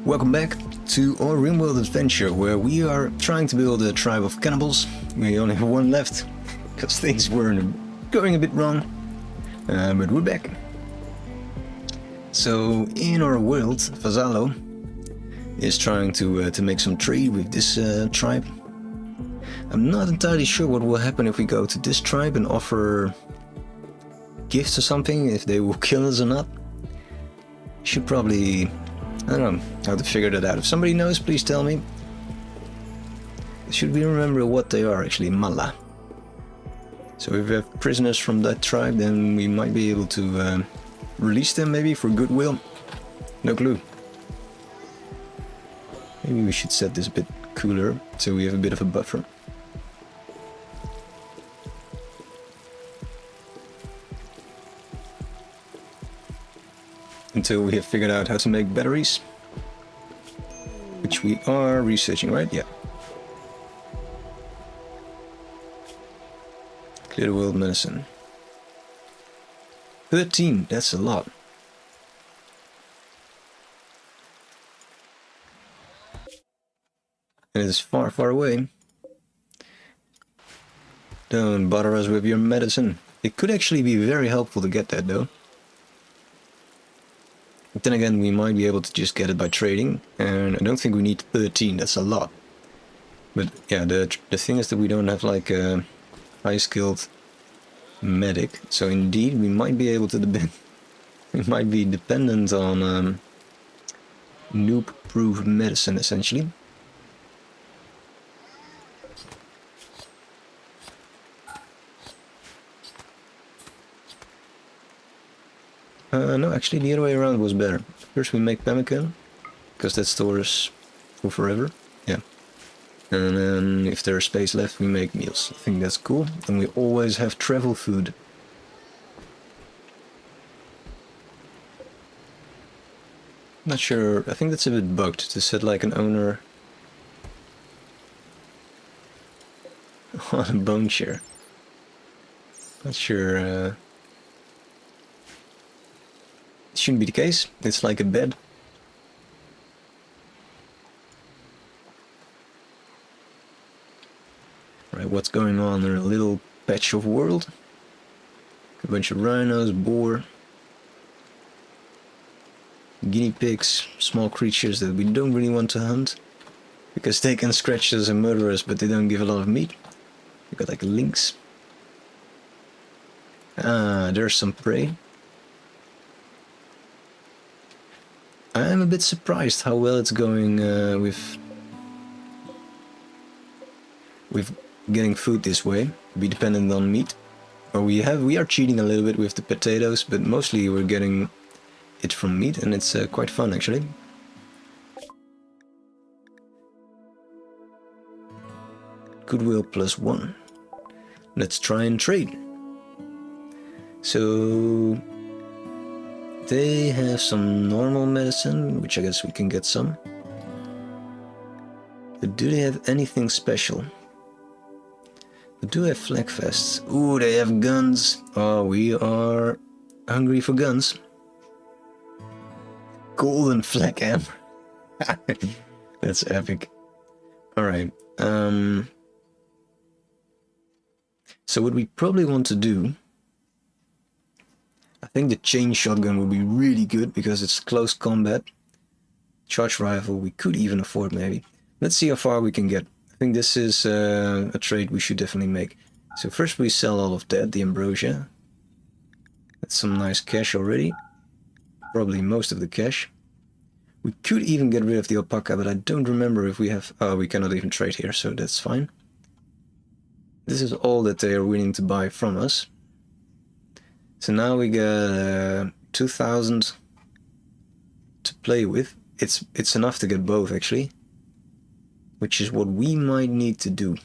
Welcome back to our RimWorld adventure, where we are trying to build a tribe of cannibals. We only have one left, because things were going a bit wrong, but we're back. So in our world, Vasalo is trying to make some trade with this tribe. I'm not entirely sure what will happen if we go to this tribe and offer gifts or something, if they will kill us or not. Should probably, I don't know how to figure that out. If somebody knows, please tell me. Should we remember what they are actually? Mala. So if we have prisoners from that tribe, then we might be able to release them maybe for goodwill. No clue. Maybe we should set this a bit cooler so we have a bit of a buffer. Until we have figured out how to make batteries, which we are researching, right? Yeah. Clear the world medicine. 13, that's a lot. And it is far, far away. Don't bother us with your medicine. It could actually be very helpful to get that though. But then again, we might be able to just get it by trading, and I don't think we need 13, that's a lot. But yeah, the thing is that we don't have like a high skilled medic, so indeed we might be able to we might be dependent on noob proof medicine essentially. No, actually the other way around was better. First we make pemmican, because that stores for forever. Yeah. And then if there's space left, we make meals. I think that's cool. And we always have travel food. Not sure, I think that's a bit bugged to set like an owner on a bone chair. Not sure. Shouldn't be the case. It's like a bed. Right, what's going on in a little patch of world? A bunch of rhinos, boar, guinea pigs, small creatures that we don't really want to hunt, because they can scratch us and murder us, but they don't give a lot of meat. We got like lynx. Ah, there's some prey. I'm a bit surprised how well it's going with getting food this way. Be dependent on meat, or we are cheating a little bit with the potatoes, but mostly we're getting it from meat, and it's quite fun actually. Goodwill +1. Let's try and trade. So they have some normal medicine, which I guess we can get some. But do they have anything special? They do have flag vests. Ooh, they have guns. Oh, we are hungry for guns. Golden flag ammo. That's epic. Alright. So what we probably want to do, I think the chain shotgun would be really good because it's close combat. Charge rifle we could even afford maybe. Let's see how far we can get. I think this is a trade we should definitely make. So first we sell all of that, the ambrosia. That's some nice cash already. Probably most of the cash. We could even get rid of the alpaca, but I don't remember if we have... Oh, we cannot even trade here, so that's fine. This is all that they are willing to buy from us. So now we got 2,000 to play with. It's enough to get both actually, which is what we might need to do.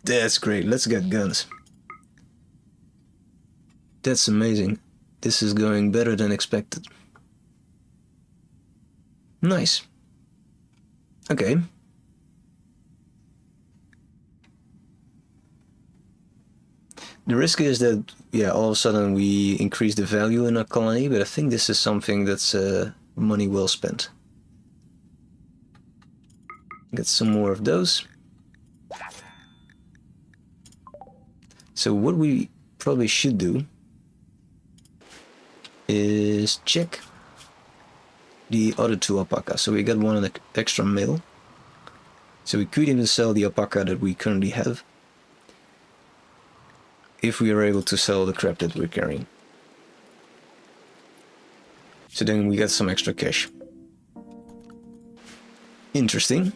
That's great. Let's get guns. That's amazing. This is going better than expected. Nice. Okay. The risk is that, yeah, all of a sudden we increase the value in our colony, but I think this is something that's money well spent. Get some more of those. So what we probably should do is check the other 2 alpacas. So we got one extra male. So we could even sell the alpaca that we currently have, if we are able to sell the crap that we're carrying. So then we get some extra cash. Interesting.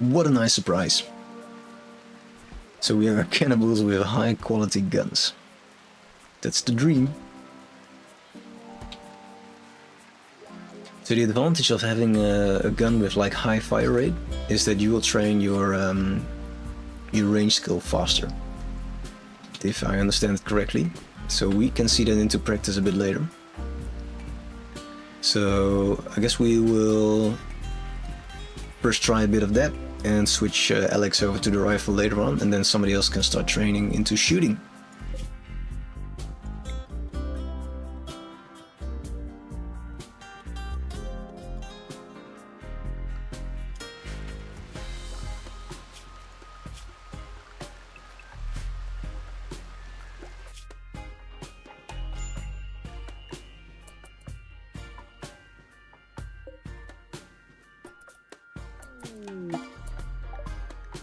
What a nice surprise. So we have our cannibals with high quality guns. That's the dream. So the advantage of having a gun with like high fire rate is that you will train your range skill faster, if I understand it correctly. So we can see that into practice a bit later. So I guess we will first try a bit of that and switch Alex over to the rifle later on, and then somebody else can start training into shooting.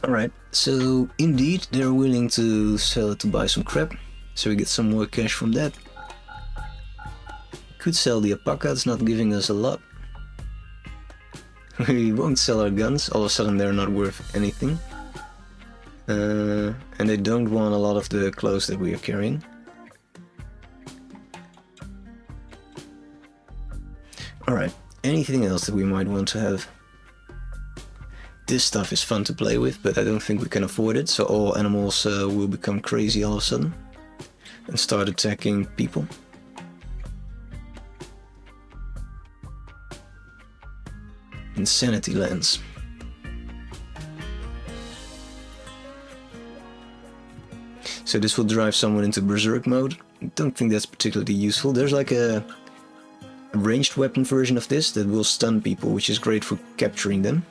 Alright, so indeed they're willing to sell it to buy some crap, so we get some more cash from that. Could sell the alpaca, it's not giving us a lot. We won't sell our guns, all of a sudden they're not worth anything. And they don't want a lot of the clothes that we are carrying. Alright, anything else that we might want to have? This stuff is fun to play with, but I don't think we can afford it, so all animals will become crazy all of a sudden and start attacking people. Insanity lands. So this will drive someone into berserk mode. I don't think that's particularly useful. There's like a ranged weapon version of this that will stun people, which is great for capturing them.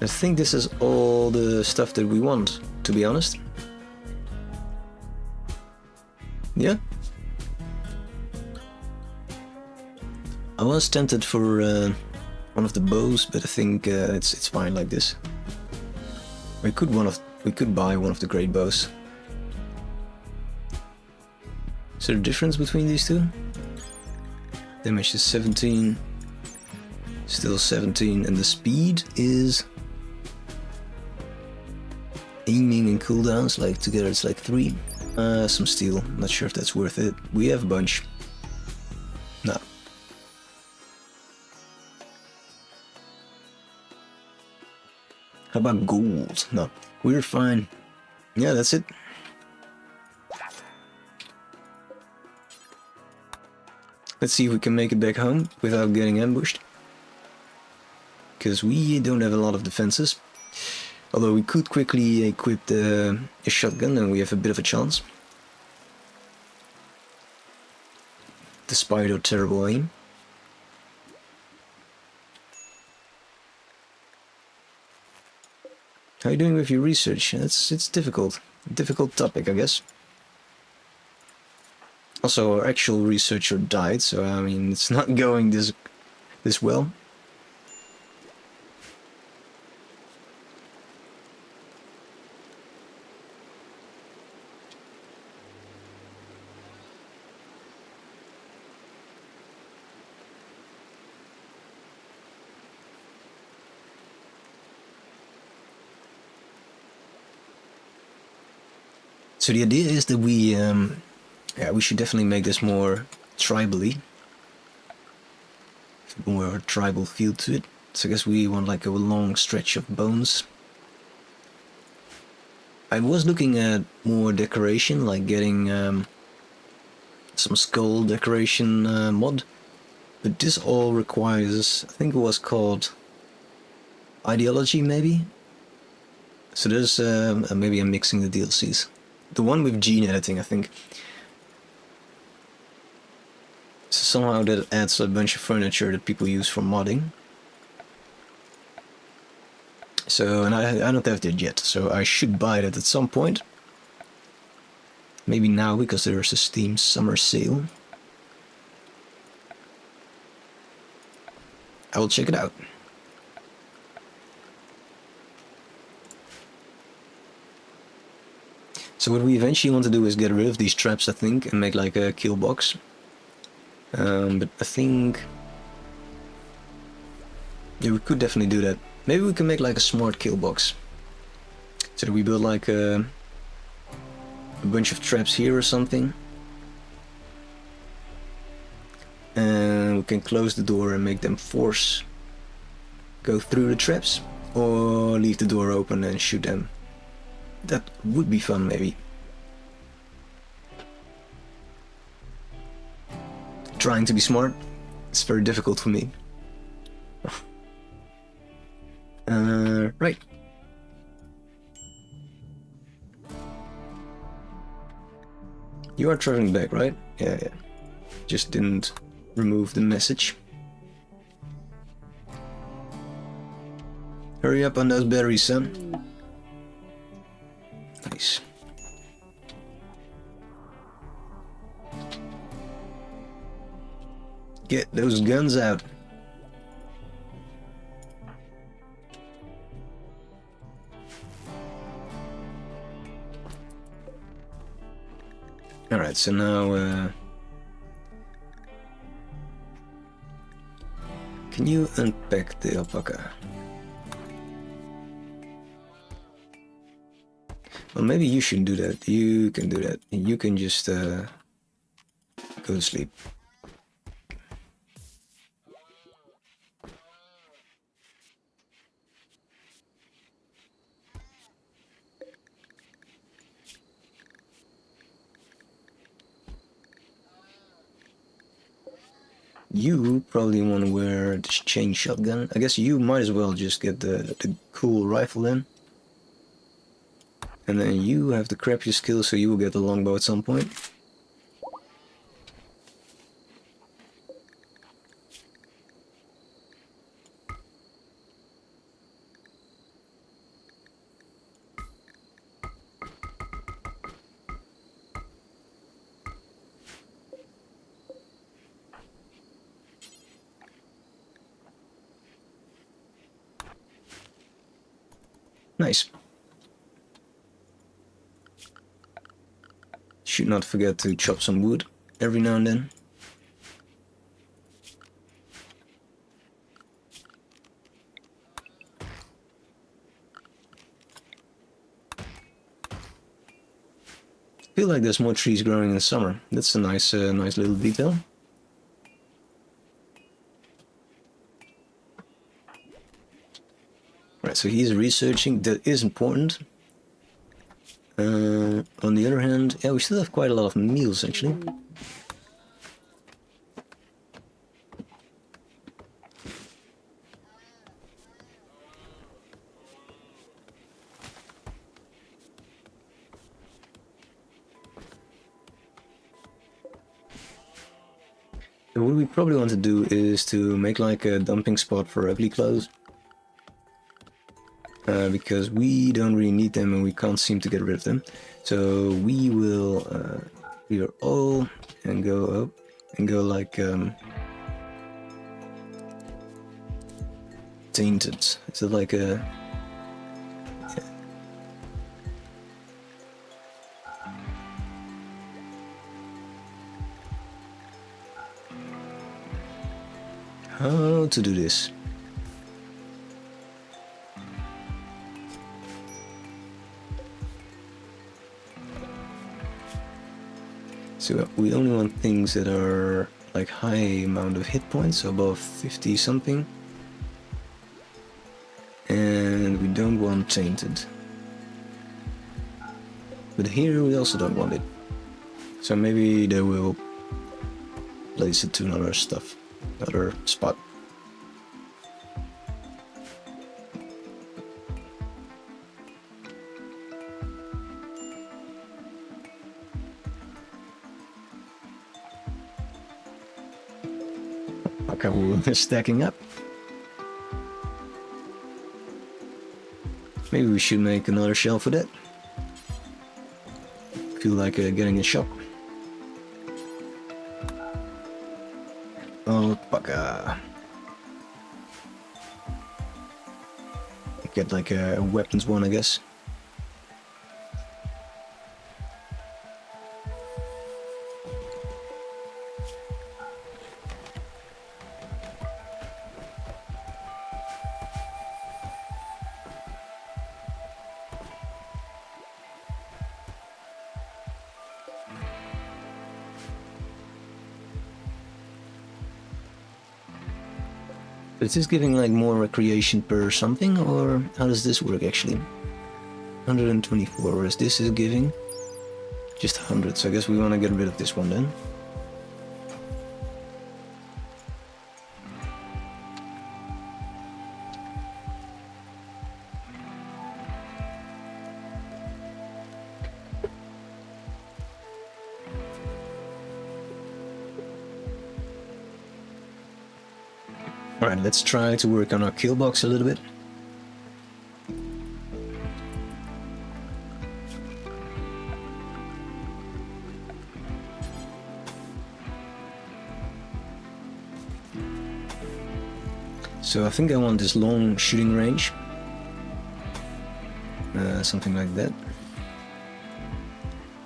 I think this is all the stuff that we want, to be honest. Yeah. I was tempted for one of the bows, but I think it's fine like this. We could buy one of the great bows. Is there a difference between these two? Damage is 17, still 17, and the speed is aiming and cooldowns, like together it's like 3. Some steel, not sure if that's worth it. We have a bunch. No. How about gold? No, we're fine. Yeah, that's it. Let's see if we can make it back home without getting ambushed. Because we don't have a lot of defenses. Although we could quickly equip a shotgun and we have a bit of a chance. Despite our terrible aim. How are you doing with your research? It's difficult. A difficult topic, I guess. Also, our actual researcher died, so I mean, it's not going this well. So the idea is that we should definitely make this more tribally, more a tribal feel to it. So I guess we want like a long stretch of bones. I was looking at more decoration, like getting some skull decoration mod. But this all requires, I think it was called Ideology maybe? So there's, maybe I'm mixing the DLCs. The one with gene editing, I think. So somehow that adds a bunch of furniture that people use for modding. So, and I don't have that yet, so I should buy that at some point. Maybe now, because there's a Steam summer sale. I will check it out. So what we eventually want to do is get rid of these traps, I think, and make like a kill box. But I think... yeah, we could definitely do that. Maybe we can make like a smart kill box. So that we build like a bunch of traps here or something. And we can close the door and make them force go through the traps. Or leave the door open and shoot them. That would be fun, maybe. Trying to be smart, it's very difficult for me. Right. You are traveling back, right? Yeah. Just didn't remove the message. Hurry up on those berries, son. Nice. Get those guns out. Alright, so now can you unpack the alpaca? Well, maybe you shouldn't do that. You can do that. You can just go to sleep. You probably want to wear this chain shotgun. I guess you might as well just get the cool rifle then. And then you have the crappiest skill, so you will get the longbow at some point. Nice. Should not forget to chop some wood every now and then. I feel like there's more trees growing in summer. That's a nice, nice little detail. Right, so he's researching. That is important. On the other hand, yeah, we still have quite a lot of meals actually. So what we probably want to do is to make like a dumping spot for ugly clothes. Because we don't really need them and we can't seem to get rid of them. So we will clear all and go up and go like tainted. Is it like a... yeah. How to do this? So we only want things that are like high amount of hit points, so above 50 something. And we don't want tainted. But here we also don't want it. So maybe they will place it to another spot. Okay, we're stacking up. Maybe we should make another shell for that. Feel like getting a shock. Alpaca. Get like a weapons one, I guess. Is this giving like more recreation per something, or how does this work actually? 124, whereas this is giving just 100, so I guess we want to get rid of this one then. Alright, let's try to work on our kill box a little bit. So I think I want this long shooting range. Something like that.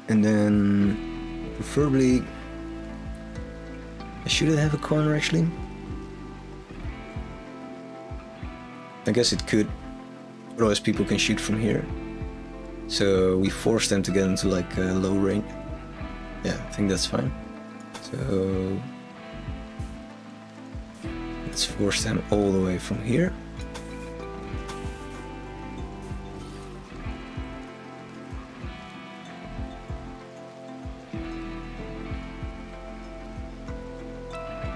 And then preferably... Should it have a corner actually? I guess it could, otherwise people can shoot from here. So we force them to get into like a low range. Yeah, I think that's fine. So let's force them all the way from here.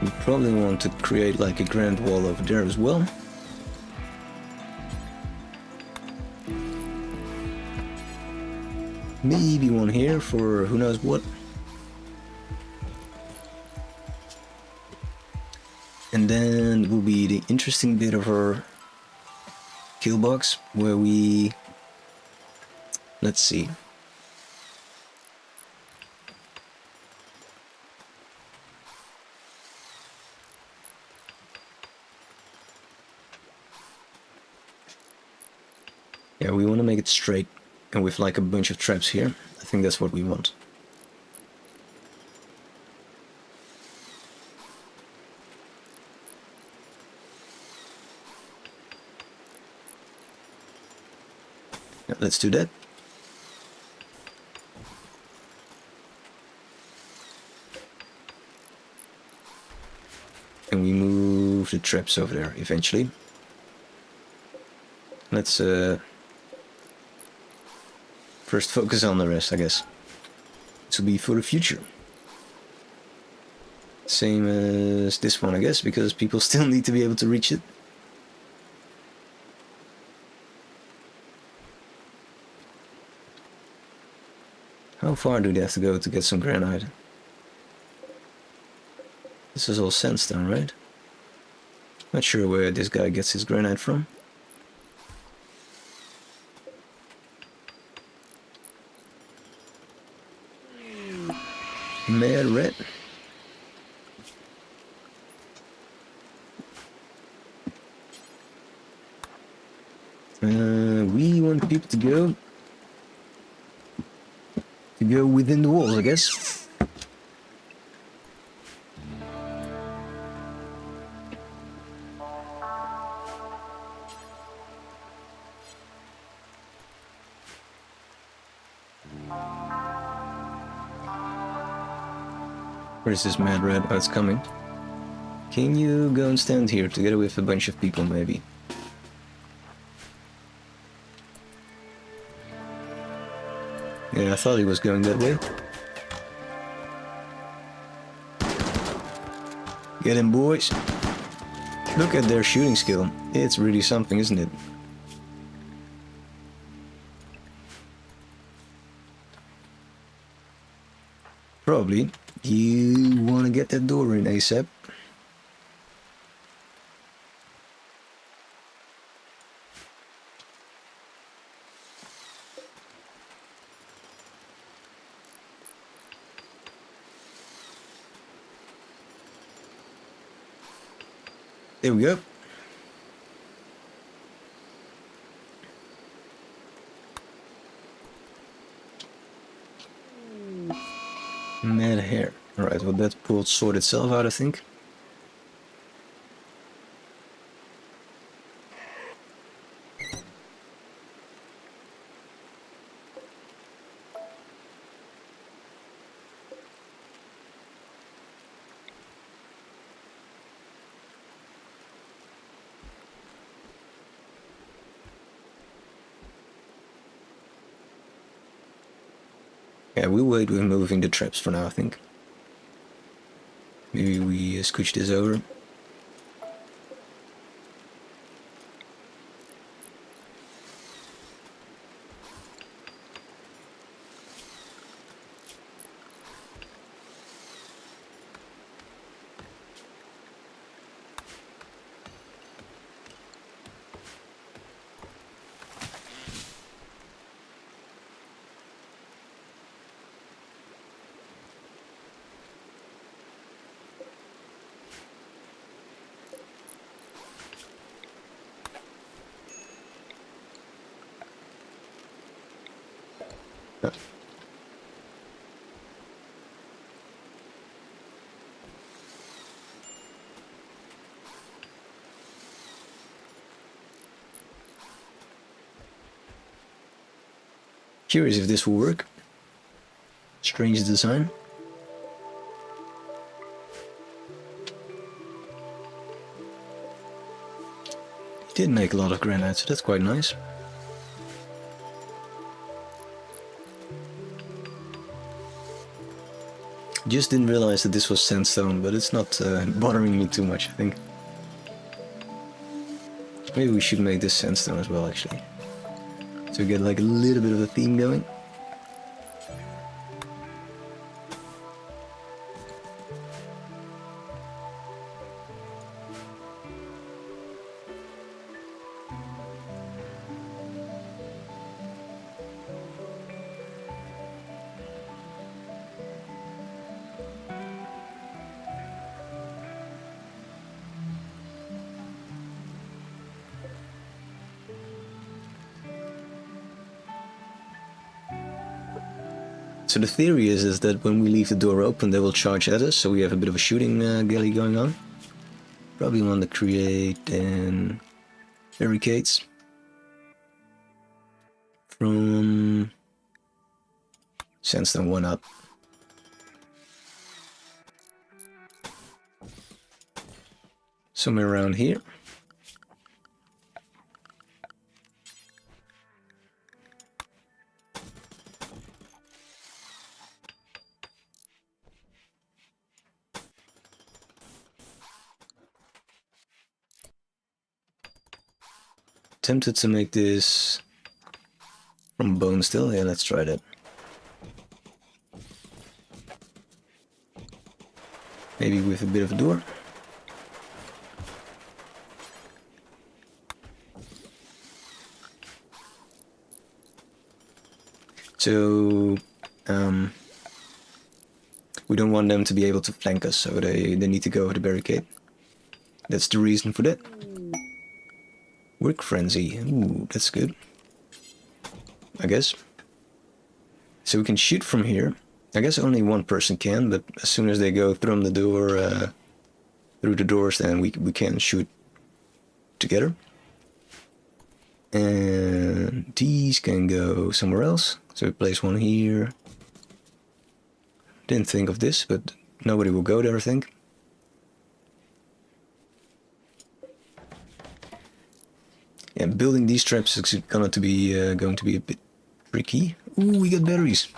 We probably want to create like a grand wall over there as well. Maybe one here for who knows what. And then will be the interesting bit of our kill box where we... Let's see. Yeah, we want to make it straight. And with like a bunch of traps here, I think that's what we want. Yeah, let's do that. And we move the traps over there eventually. Let's first focus on the rest, I guess. This will be for the future. Same as this one, I guess, because people still need to be able to reach it. How far do they have to go to get some granite? This is all sandstone, right? Not sure where this guy gets his granite from. Mad red. We want people to go within the walls, I guess. Where is this mad red? Oh, it's coming. Can you go and stand here together with a bunch of people, maybe? Yeah, I thought he was going that way. Get in, boys. Look at their shooting skill. It's really something, isn't it? Probably. You want to get that door in ASAP. There we go. Mad hair. Alright, well that will sort itself out, I think. Yeah, we'll wait with moving the traps for now, I think. Maybe we scooch this over. Curious if this will work. Strange design. He did make a lot of granite, so that's quite nice. Just didn't realize that this was sandstone, but it's not bothering me too much, I think. Maybe we should make this sandstone as well, actually. So we get like a little bit of a theme going. So the theory is that when we leave the door open, they will charge at us, so we have a bit of a shooting galley going on. Probably want to create barricades from sandstone 1 up. Somewhere around here. Tempted to make this from bone still. Yeah, let's try that. Maybe with a bit of a door. So we don't want them to be able to flank us, so they need to go over the barricade. That's the reason for that. Work frenzy. Ooh, that's good, I guess. So we can shoot from here. I guess only one person can, but as soon as they go through the door, through the doors, then we can shoot together. And these can go somewhere else. So we place one here. Didn't think of this, but nobody will go there, I think. Yeah, building these traps is going to be a bit tricky. Ooh, we got batteries.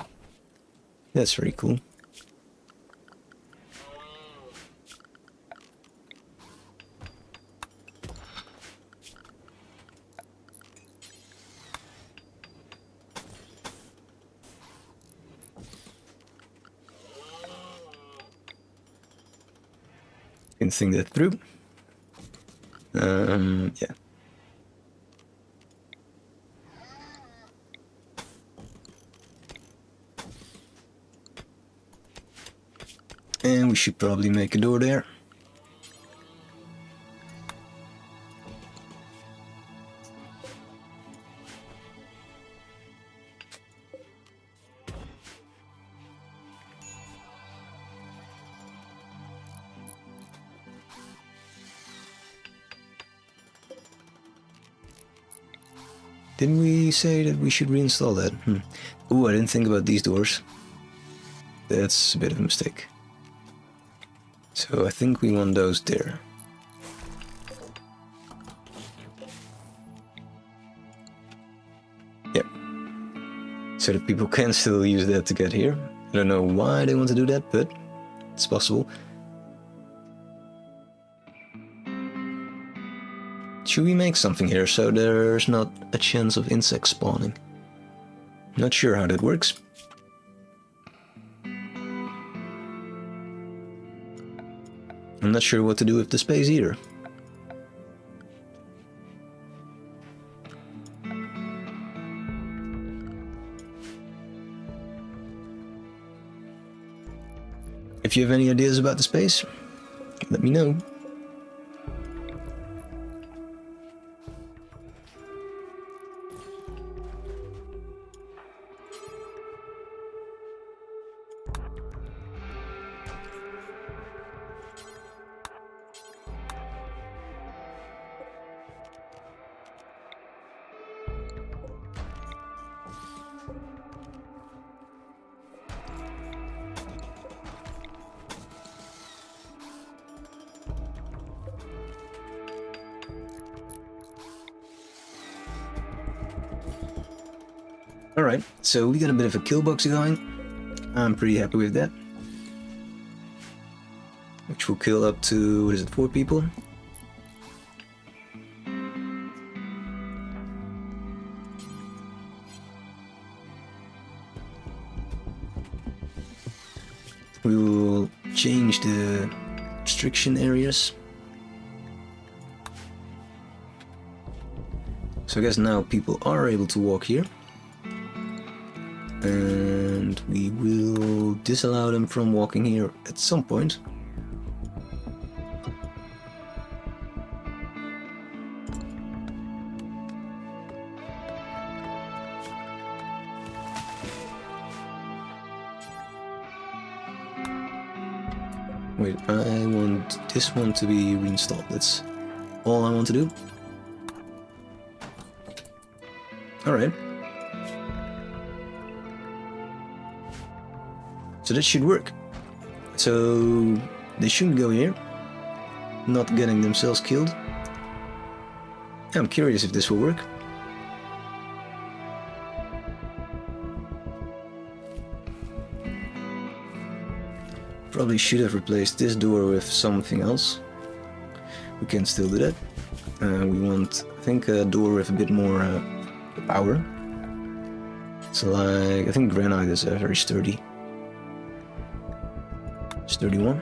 That's very cool. can think that through. Yeah. And we should probably make a door there. Didn't we say that we should reinstall that? Ooh, I didn't think about these doors. That's a bit of a mistake. So I think we want those there. Yep. So that people can still use that to get here. I don't know why they want to do that, but it's possible. Should we make something here so there's not a chance of insects spawning? Not sure how that works. I'm not sure what to do with the space either. If you have any ideas about the space, let me know. Alright, so we got a bit of a kill box going. I'm pretty happy with that. Which will kill up to, what is it, 4 people? We will change the restriction areas. So I guess now people are able to walk here. And we will disallow them from walking here at some point. Wait, I want this one to be reinstalled. That's all I want to do. Alright. So that should work. So they shouldn't go here, not getting themselves killed. I'm curious if this will work. Probably should have replaced this door with something else. We can still do that. We want, I think, a door with a bit more power. So like, I think granite is very sturdy. 31.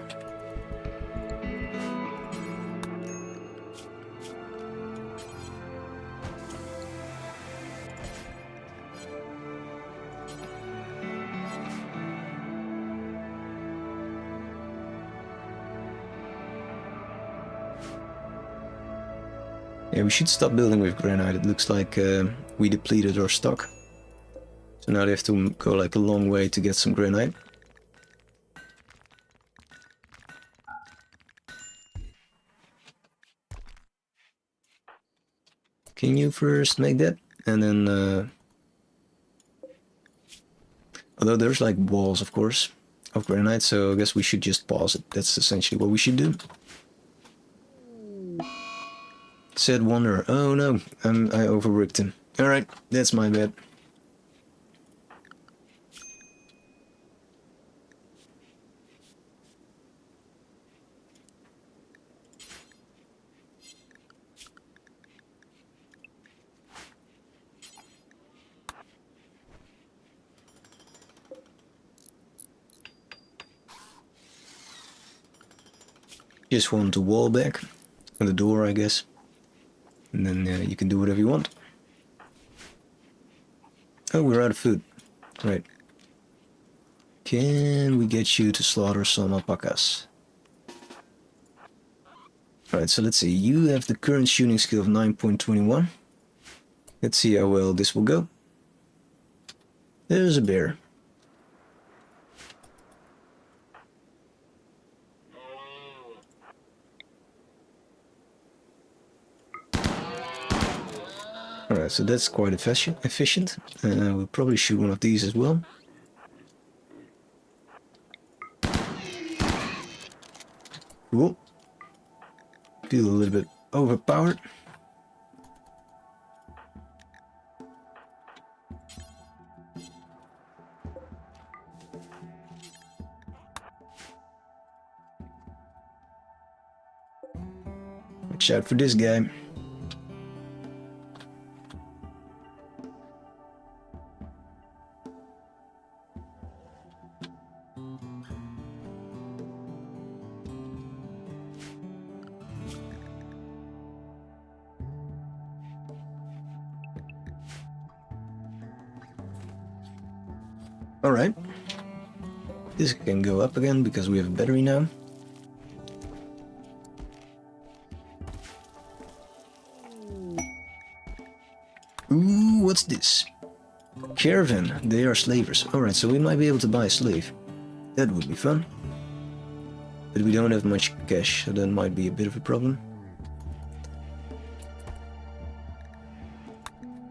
Yeah, we should stop building with granite. It looks like we depleted our stock. So now they have to go like a long way to get some granite. Can you first make that? And then... although there's like walls, of course, of granite, so I guess we should just pause it. That's essentially what we should do. Said Wanderer. Oh no, I overworked him. Alright, that's my bad. Just want the wall back, and the door, I guess. And then you can do whatever you want. Oh, we're out of food. Right. Can we get you to slaughter some alpacas? Alright, so let's see. You have the current shooting skill of 9.21. Let's see how well this will go. There's a bear. Alright, so that's quite efficient. We'll probably shoot one of these as well. Cool. Feel a little bit overpowered. Watch out for this guy. Alright. This can go up again because we have a battery now. Ooh, what's this? Caravan. They are slavers. Alright, so we might be able to buy a slave. That would be fun. But we don't have much cash, so that might be a bit of a problem.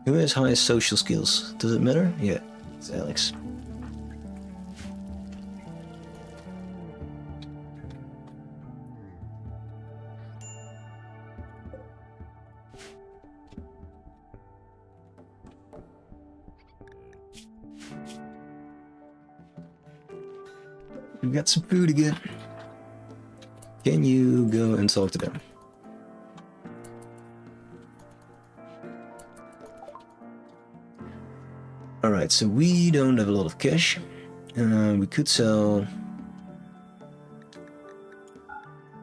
Who has highest social skills? Does it matter? Yeah, it's Alex. We got some food again. Can you go and talk to them? Alright, so we don't have a lot of cash. We could sell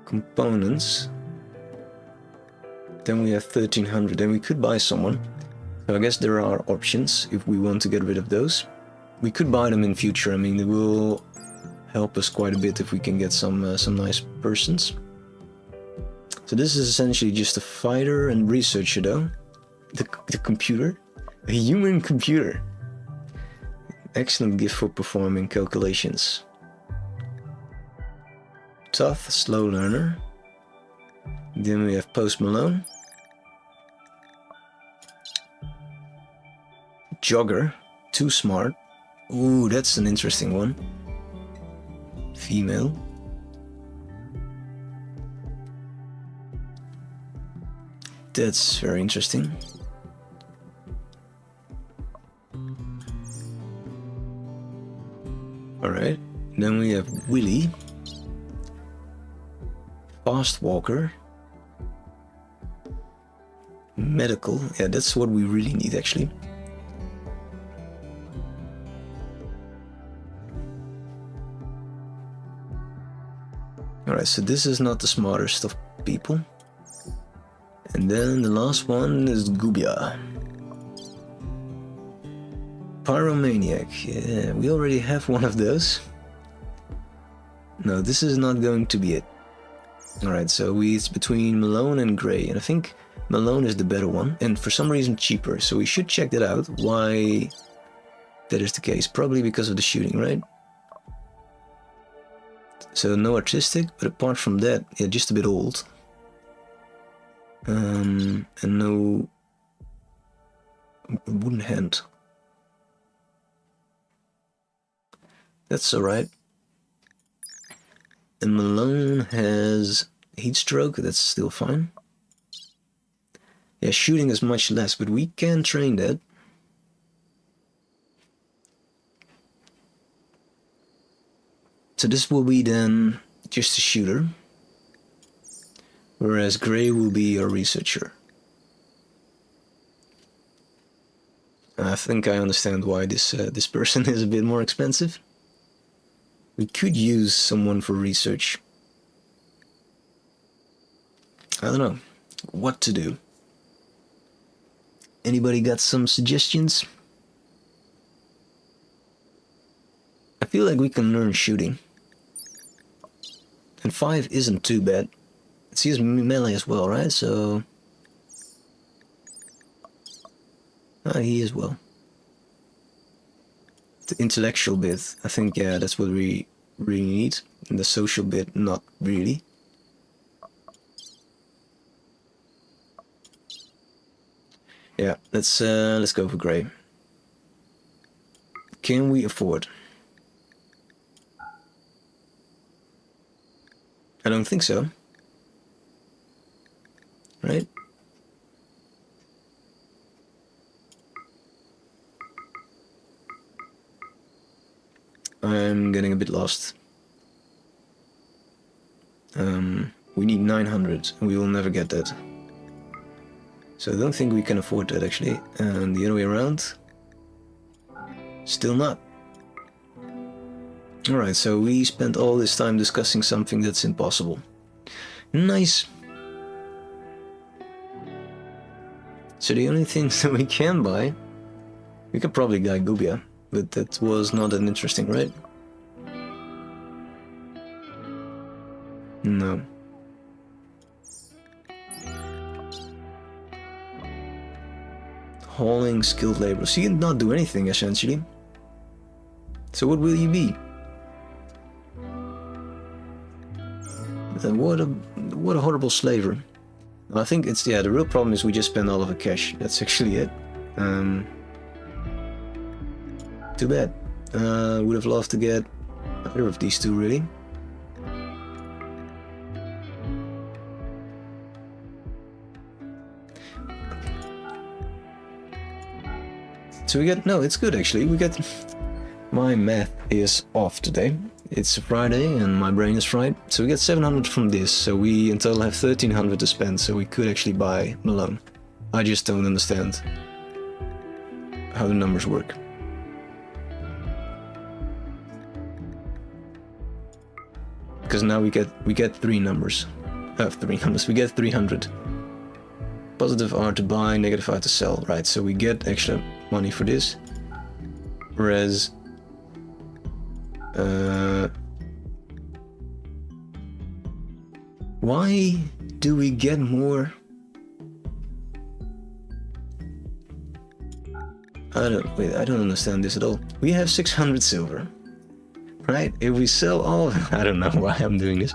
components. Then we have 1300. Then we could buy someone. So I guess there are options if we want to get rid of those. We could buy them in future. I mean, they will help us quite a bit if we can get some nice persons. So this is essentially just a fighter and researcher though. The computer. A human computer. Excellent gift for performing calculations. Tough, slow learner. Then we have Post Malone. Jogger. Too smart. Ooh, that's an interesting one. Female. That's very interesting. Alright, then we have Willy. Fast walker. Medical. Yeah, that's what we really need actually. Alright, so this is not the smartest of people. And then the last one is Gubia. Pyromaniac. Yeah, we already have one of those. No, this is not going to be it. Alright, so it's between Malone and Gray. And I think Malone is the better one. And for some reason cheaper. So we should check that out. Why that is the case. Probably because of the shooting, right? So no artistic, but apart from that, yeah, just a bit old. And no wooden hand. That's alright. And Malone has heat stroke, that's still fine. Yeah, shooting is much less, but we can train that. So this will be then just a shooter, whereas Gray will be a researcher. I think I understand why this person is a bit more expensive. We could use someone for research. I don't know what to do. Anybody got some suggestions? I feel like we can learn shooting. And 5 isn't too bad. It's used melee as well, right? So... he as well. The intellectual bit, I think, yeah, that's what we really need. And the social bit, not really. Yeah, let's go for grey. Can we afford? I don't think so. Right? I'm getting a bit lost. We need 900, and we will never get that. So I don't think we can afford that, actually. And the other way around? Still not. Alright, so we spent all this time discussing something that's impossible. Nice! So the only things that we can buy... We could probably buy Gubia, but that was not that interesting, right? No. Hauling skilled labor. So you can not do anything, essentially. So what will you be? What a horrible slaver. I think it's, yeah, the real problem is we just spend all of the cash. That's actually it. Too bad. Would have loved to get either of these two, really. So we get, no, it's good actually. We get, my math is off today. It's Friday and my brain is fried. So we get 700 from this. So we in total have 1300 to spend. So we could actually buy Malone. I just don't understand how the numbers work. Because now we get three numbers. We get 300. Positive R to buy, negative R to sell. Right, so we get extra money for this. Whereas why do we get more? I don't understand this at all. We have 600 silver. Right? If we sell all, I don't know why I'm doing this.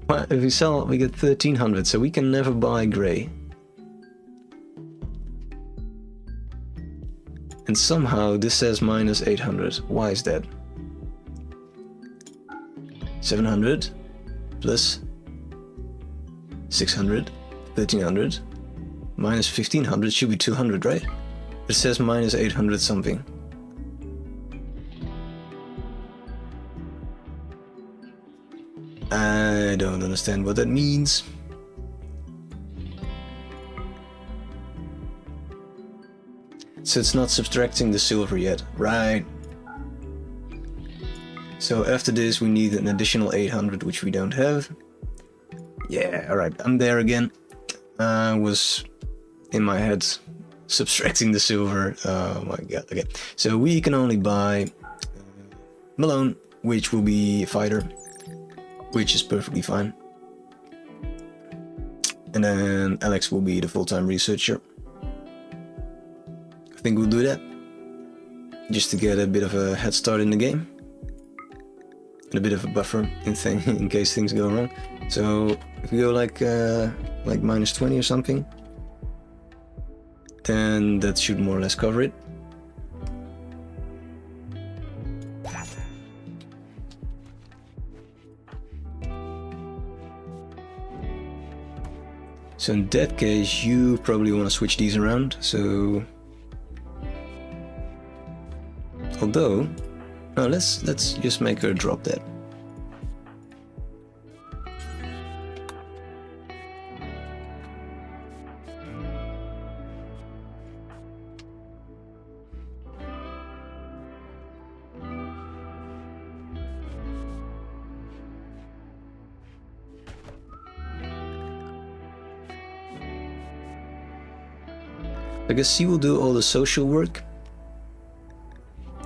But if we sell, we get 1300, so we can never buy grey. And somehow this says minus 800. Why is that? 700 plus 600, 1300 minus 1500 should be 200, right? It says minus 800 something. I don't understand what that means. So it's not subtracting the silver yet, right? So after this we need an additional 800, which we don't have. Yeah, alright, I'm there again. I was in my head subtracting the silver. Oh my god, okay. So we can only buy Malone, which will be a fighter, which is perfectly fine. And then Alex will be the full-time researcher. I think we'll do that, just to get a bit of a head start in the game. And a bit of a buffer in case things go wrong. So if we go like minus 20 or something, then that should more or less cover it. So in that case, you probably want to switch these around. So, although, no, let's just make her drop that. I guess he will do all the social work.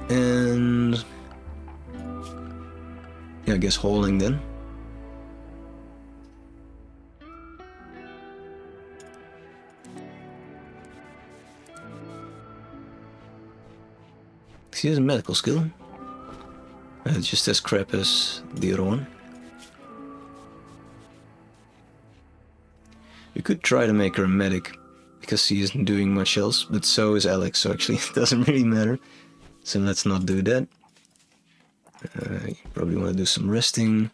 And yeah, I guess hauling then. He has a medical skill. Just as crap as the other one. We could try to make her a medic, because he isn't doing much else, but so is Alex, so actually it doesn't really matter. So let's not do that. You probably want to do some resting.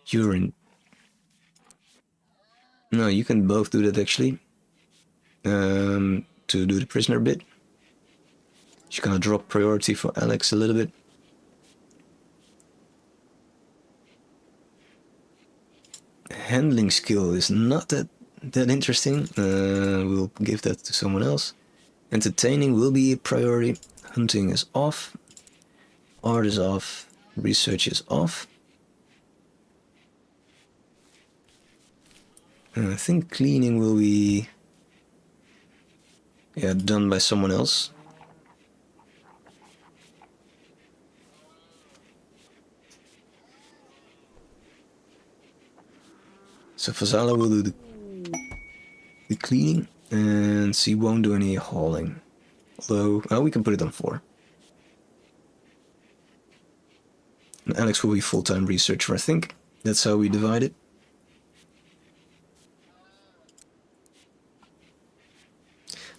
Urine. No, you can both do that actually. To do the prisoner bit. Just gonna drop priority for Alex a little bit. Handling skill is not that interesting. We'll give that to someone else. Entertaining will be a priority. Hunting is off. Art is off. Research is off. I think cleaning will be done by someone else. So Fazala will do the cleaning, and she won't do any hauling. Although, we can put it on 4. And Alex will be full-time researcher, I think. That's how we divide it.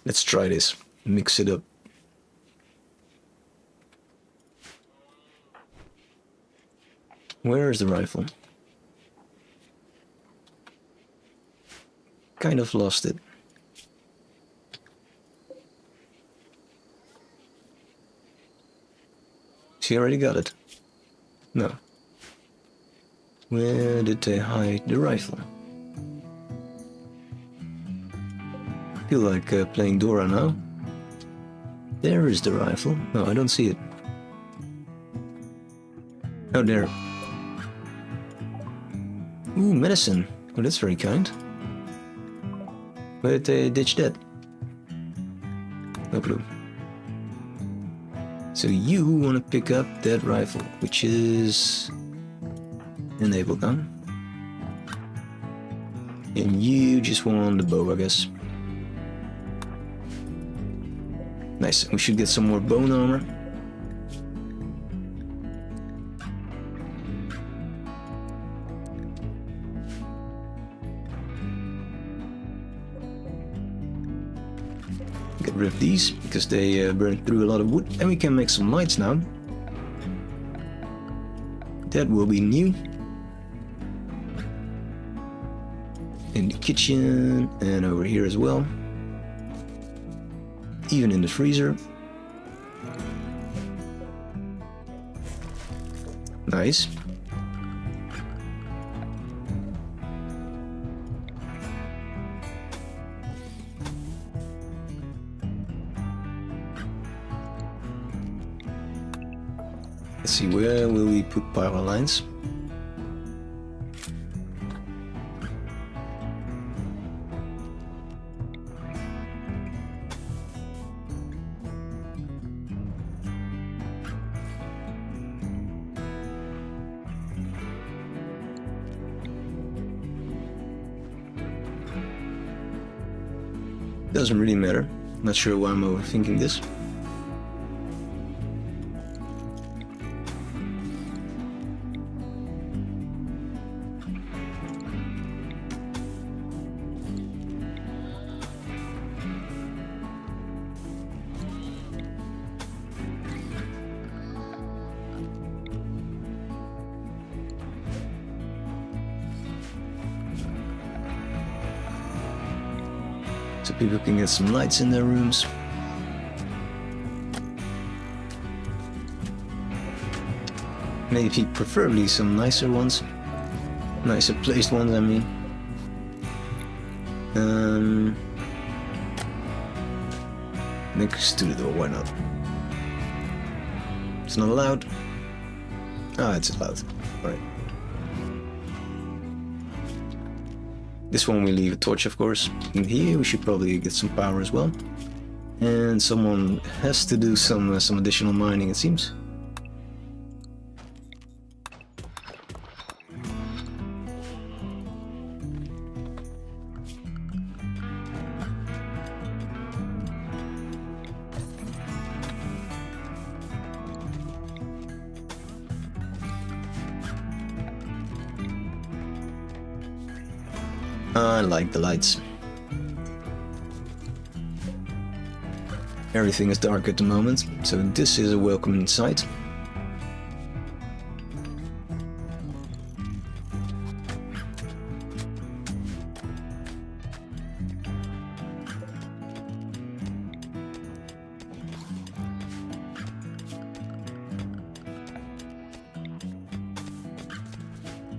Let's try this. Mix it up. Where is the rifle? Kind of lost it. She already got it. No. Where did they hide the rifle? I feel like playing Dora now. There is the rifle. No, I don't see it. Oh, there. Ooh, medicine. Oh, that's very kind. Where did they ditch that? No clue. So you want to pick up that rifle, which is enabled gun. And you just want the bow, I guess. Nice, we should get some more bone armor. Get rid of these, because they burn through a lot of wood. And we can make some lights now. That will be new. In the kitchen, and over here as well. Even in the freezer. Nice. Let's see, where will we put power lines? Doesn't really matter. Not sure why I'm overthinking this. So people can get some lights in their rooms. Maybe preferably some nicer ones. Nicer placed ones, I mean. Next to the door, why not? It's not allowed. Ah, it's allowed. Alright. This one we leave a torch, of course. And here we should probably get some power as well. And someone has to do some additional mining, it seems. I like the lights. Everything is dark at the moment, so this is a welcoming sight.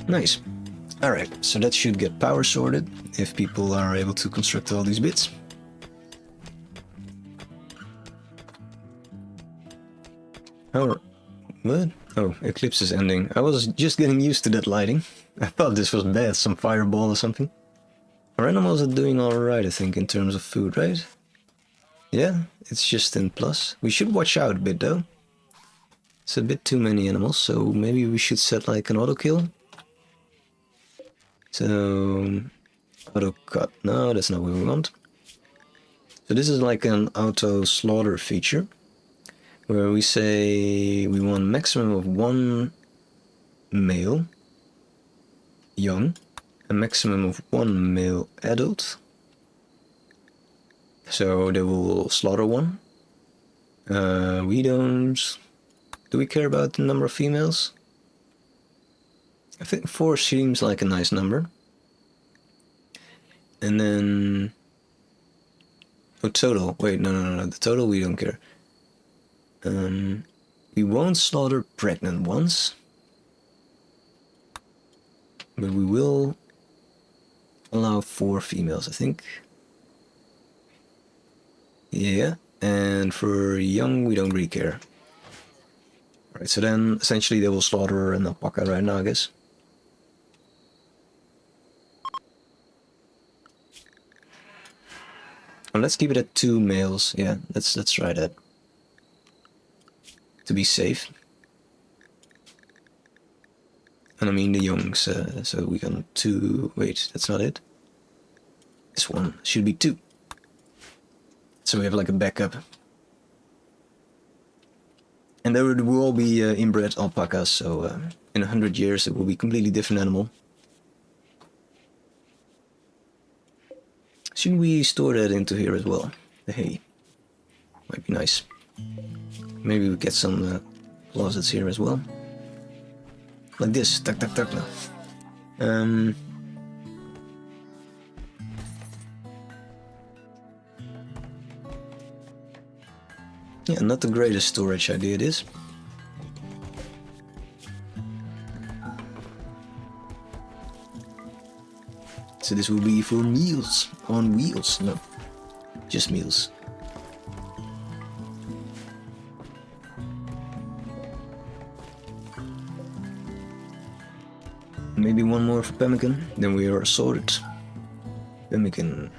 Nice. Alright, so that should get power sorted if people are able to construct all these bits. Oh, what? Oh, eclipse is ending. I was just getting used to that lighting. I thought this was bad, some fireball or something. Our animals are doing alright, I think, in terms of food, right? Yeah, it's just in plus. We should watch out a bit, though. It's a bit too many animals, so maybe we should set like an auto kill. So, auto cut. No, that's not what we want. So this is like an auto slaughter feature, where we say we want maximum of 1 male young, a maximum of 1 male adult. So they will slaughter 1. We don't... Do we care about the number of females? I think 4 seems like a nice number. And then... Oh, total. Wait, no. The total we don't care. We won't slaughter pregnant ones. But we will allow 4 females, I think. Yeah, and for young we don't really care. Alright, so then essentially they will slaughter an alpaca right now, I guess. And let's keep it at 2 males. Yeah, let's try that. To be safe. And I mean the youngs, so we can 2... Wait, that's not it. This one should be 2. So we have like a backup. And there will all be inbred alpacas, so in 100 years it will be a completely different animal. Should we store that into here as well? The hay. Might be nice. Maybe we get some closets here as well. Like this. Tuck, tuck, tuck. No. Yeah, not the greatest storage idea this. So this will be for meals on wheels. No, just meals. Maybe one more for pemmican, then we are sorted. Pemmican.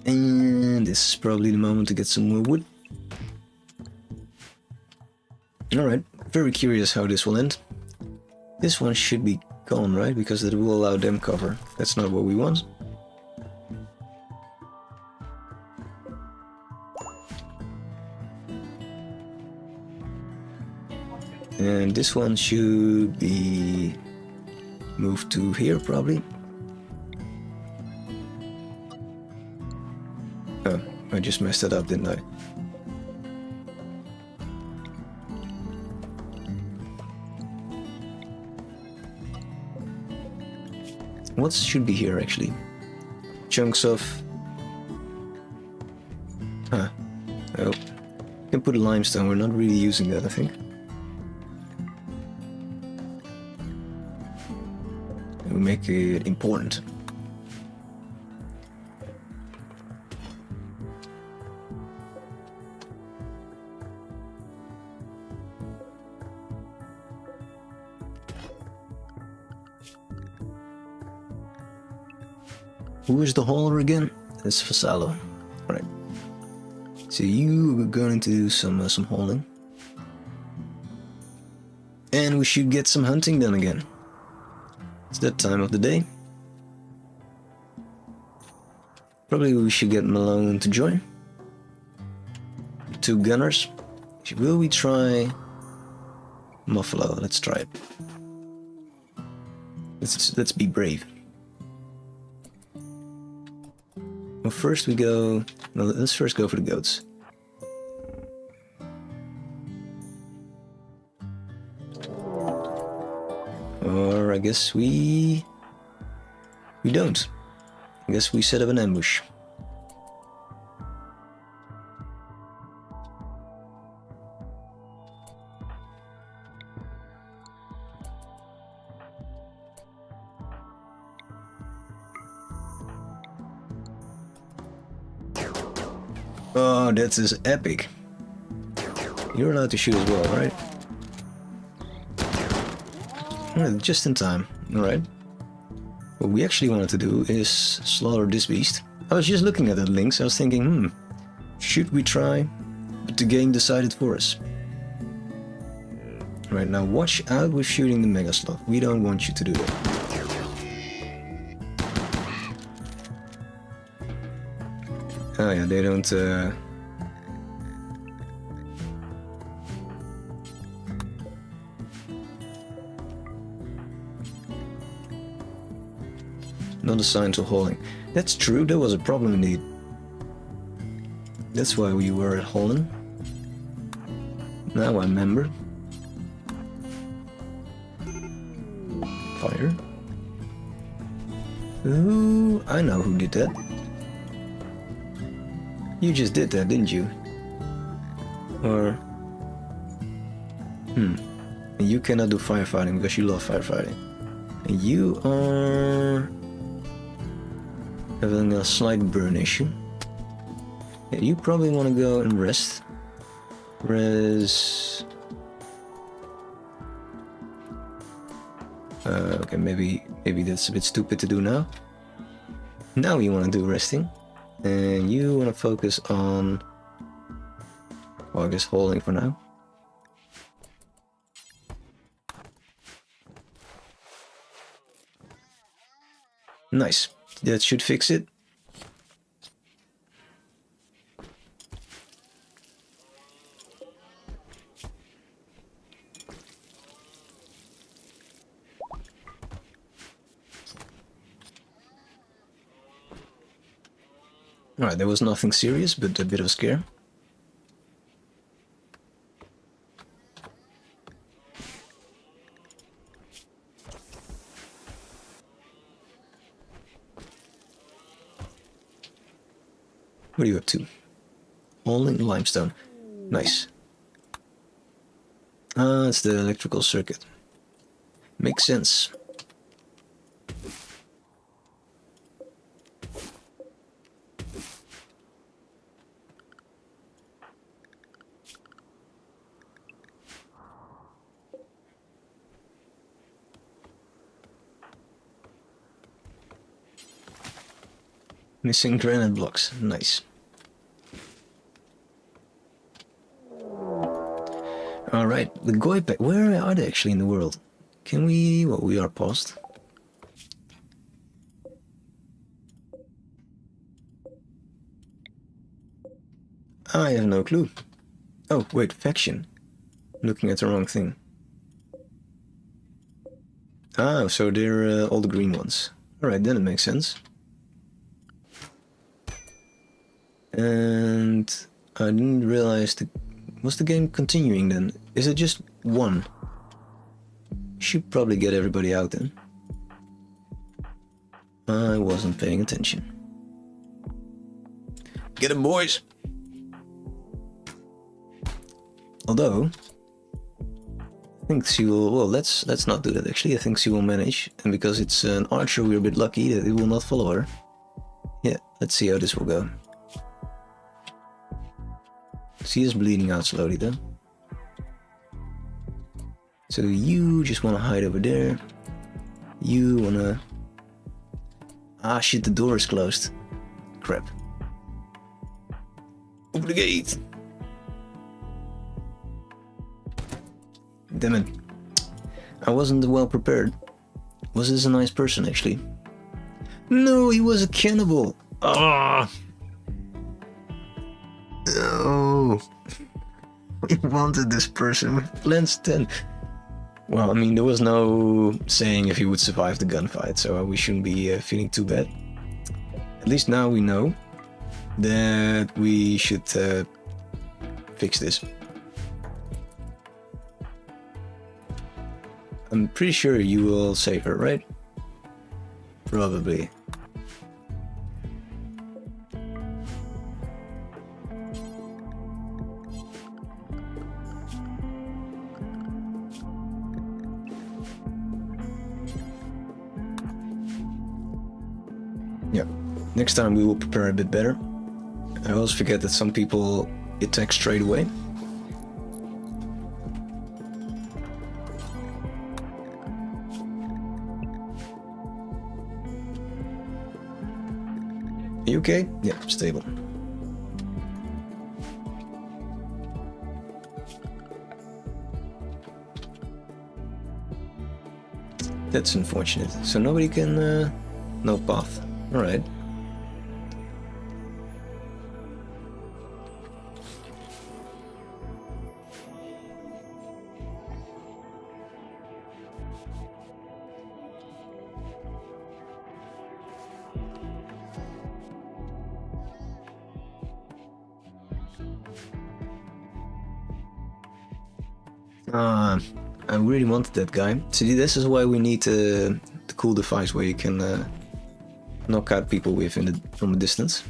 And this is probably the moment to get some more wood. Alright, very curious how this will end. This one should be gone, right? Because it will allow them cover. That's not what we want. And this one should be moved to here, probably. Oh, I just messed it up, didn't I? What should be here, actually? Chunks of... Huh. Oh. Can put a limestone, we're not really using that, I think. We make it important. Who is the hauler again? It's Vassallo. Alright. So you are going to do some hauling. And we should get some hunting done again. It's that time of the day. Probably we should get Malone to join. 2 gunners. Will we try Muffalo? Let's try it. Let's be brave. Well, first we go... No, let's first go for the goats. Or I guess we don't. I guess we set up an ambush. Oh, that is epic. You're allowed to shoot as well, right? Just in time, alright. What we actually wanted to do is slaughter this beast. I was just looking at the links, I was thinking, should we try? But the game decided for us. Right, now watch out with shooting the Mega Sloth. We don't want you to do that. Oh yeah, they don't... Not assigned to hauling. That's true, that was a problem indeed. That's why we were at hauling. Now I remember. Fire. Ooh, I know who did that. You just did that, didn't you? Or... And you cannot do firefighting because you love firefighting. And you are... having a slight burn issue. Yeah, you probably want to go and rest. Res... okay, maybe that's a bit stupid to do now. Now you want to do resting. And you want to focus on... well, I guess holding for now. Nice. That should fix it. Alright, there was nothing serious, but a bit of a scare. What are you up to? Hauling limestone. Nice. Ah, it's the electrical circuit. Makes sense. Missing granite blocks. Nice. Alright, the Goipe. Where are they actually in the world? Can we... well, we are paused. I have no clue. Oh, wait, faction. Looking at the wrong thing. Ah, so they're all the green ones. Alright, then it makes sense. And I didn't realize the... was the game continuing then? Is it just one? Should probably get everybody out then. I wasn't paying attention. Get 'em, boys! Although I think she will... well, let's not do that actually. I think she will manage, and because it's an archer, we're a bit lucky that it will not follow her. Yeah, let's see how this will go. She is bleeding out slowly though. So you just want to hide over there. You want to... Ah shit, the door is closed. Crap. Open the gate! Damn it. I wasn't well prepared. Was this a nice person actually? No, he was a cannibal! Ah! No! We wanted this person with plans 10. Well, I mean, there was no saying if he would survive the gunfight, so we shouldn't be feeling too bad. At least now we know that we should fix this. I'm pretty sure you will save her, right? Probably. Yeah, next time we will prepare a bit better. I always forget that some people attack straight away. Are you okay? Yeah, stable. That's unfortunate. So nobody can... no path. Alright. I really wanted that guy. See, this is why we need the cool device where you can knock out people with from a distance.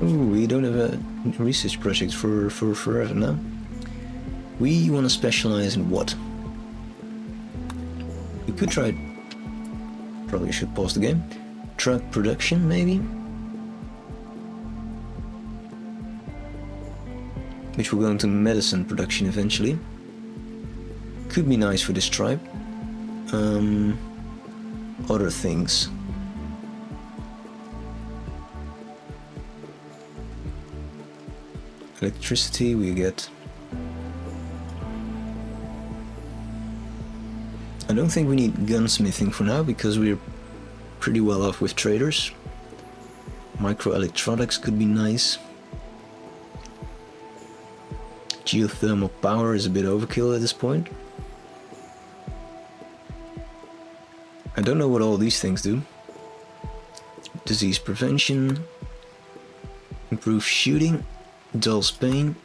Ooh, we don't have a research project for forever now. We want to specialize in what? We could try... Probably should pause the game. Drug production, maybe? Which will go into medicine production eventually. Could be nice for this tribe. Other things. Electricity we get. I don't think we need gunsmithing for now because we're pretty well off with traders. Microelectronics could be nice. Geothermal power is a bit overkill at this point. I don't know what all these things do. Disease prevention. Improve shooting. Dulls pain.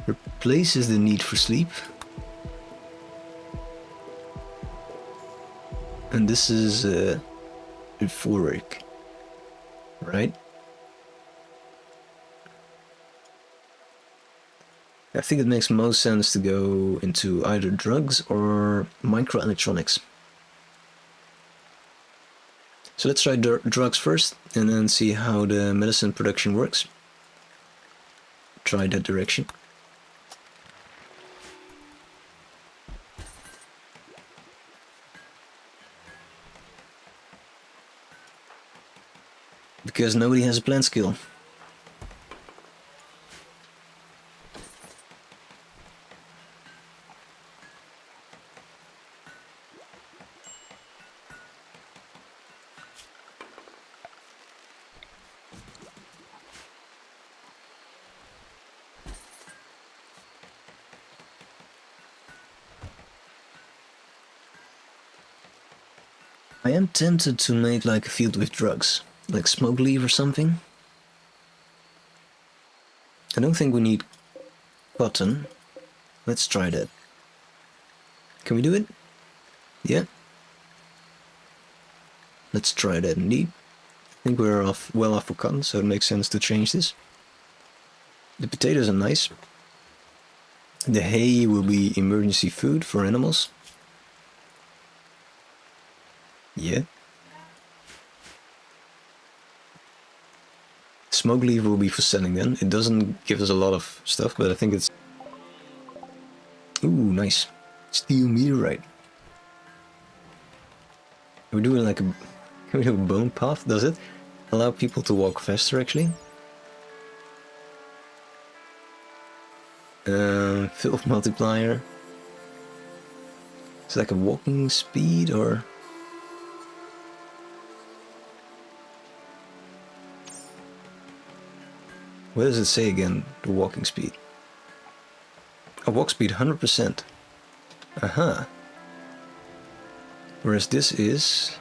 Replaces the need for sleep. And this is euphoric, right? I think it makes most sense to go into either drugs or microelectronics. So let's try drugs first and then see how the medicine production works. Try that direction. Because nobody has a plant skill. I am tempted to make like a field with drugs, like smoke leaf or something. I don't think we need cotton. Let's try that. Can we do it? Yeah. Let's try that indeed. I think we're well off for cotton, so it makes sense to change this. The potatoes are nice. The hay will be emergency food for animals. Yeah. Smoke leaf will be for selling then. It doesn't give us a lot of stuff, but I think it's... Ooh, nice. Steel meteorite. We're doing like a... Can we do a bone path? Does it allow people to walk faster actually? Filth multiplier. It's like a walking speed or... What does it say again, the walking speed? A walk speed 100%. Aha. Whereas this is...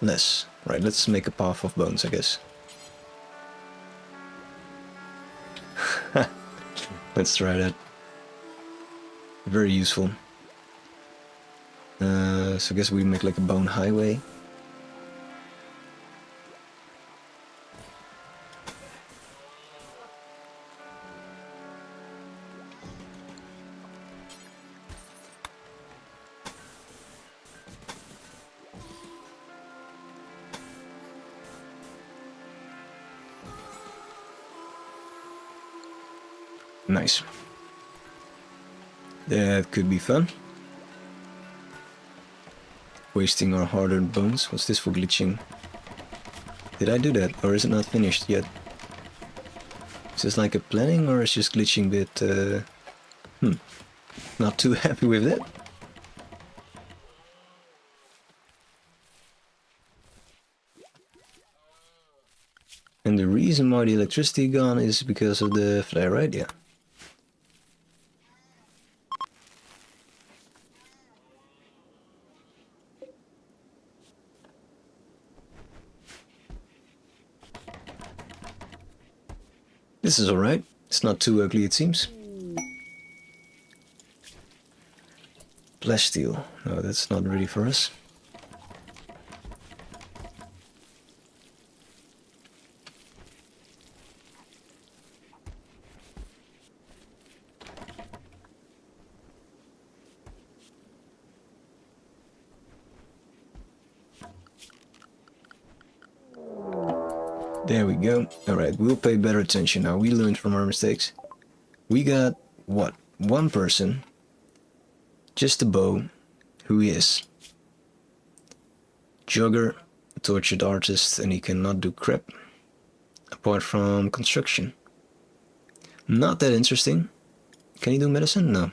less. Right, let's make a path of bones, I guess. Let's try that. Very useful. So I guess we make like a bone highway. Nice. That could be fun. Wasting our hard-earned bones. What's this for glitching? Did I do that, or is it not finished yet? Is this like a planning, or is it just glitching a bit? Not too happy with it. And the reason why the electricity gone is because of the flare, right? Yeah. This is alright. It's not too ugly, it seems. Plasteel. No, that's not really for us. There we go. Alright, we'll pay better attention now. We learned from our mistakes. We got, what? One person. Just a bow. Who he is. Jogger, a tortured artist, and he cannot do crap. Apart from construction. Not that interesting. Can he do medicine? No.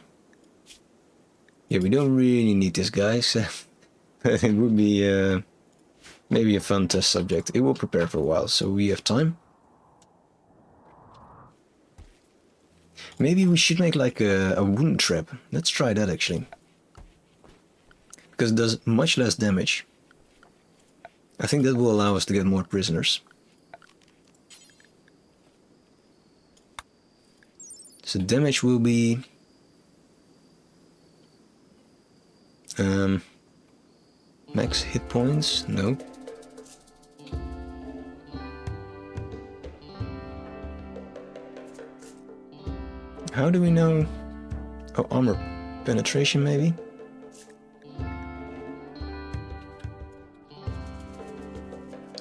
Yeah, we don't really need this guy, so it would be maybe a fun test subject. It will prepare for a while, so we have time. Maybe we should make like a wound trap. Let's try that actually. Because it does much less damage. I think that will allow us to get more prisoners. So damage will be... max hit points? No. How do we know? Oh, armor penetration maybe?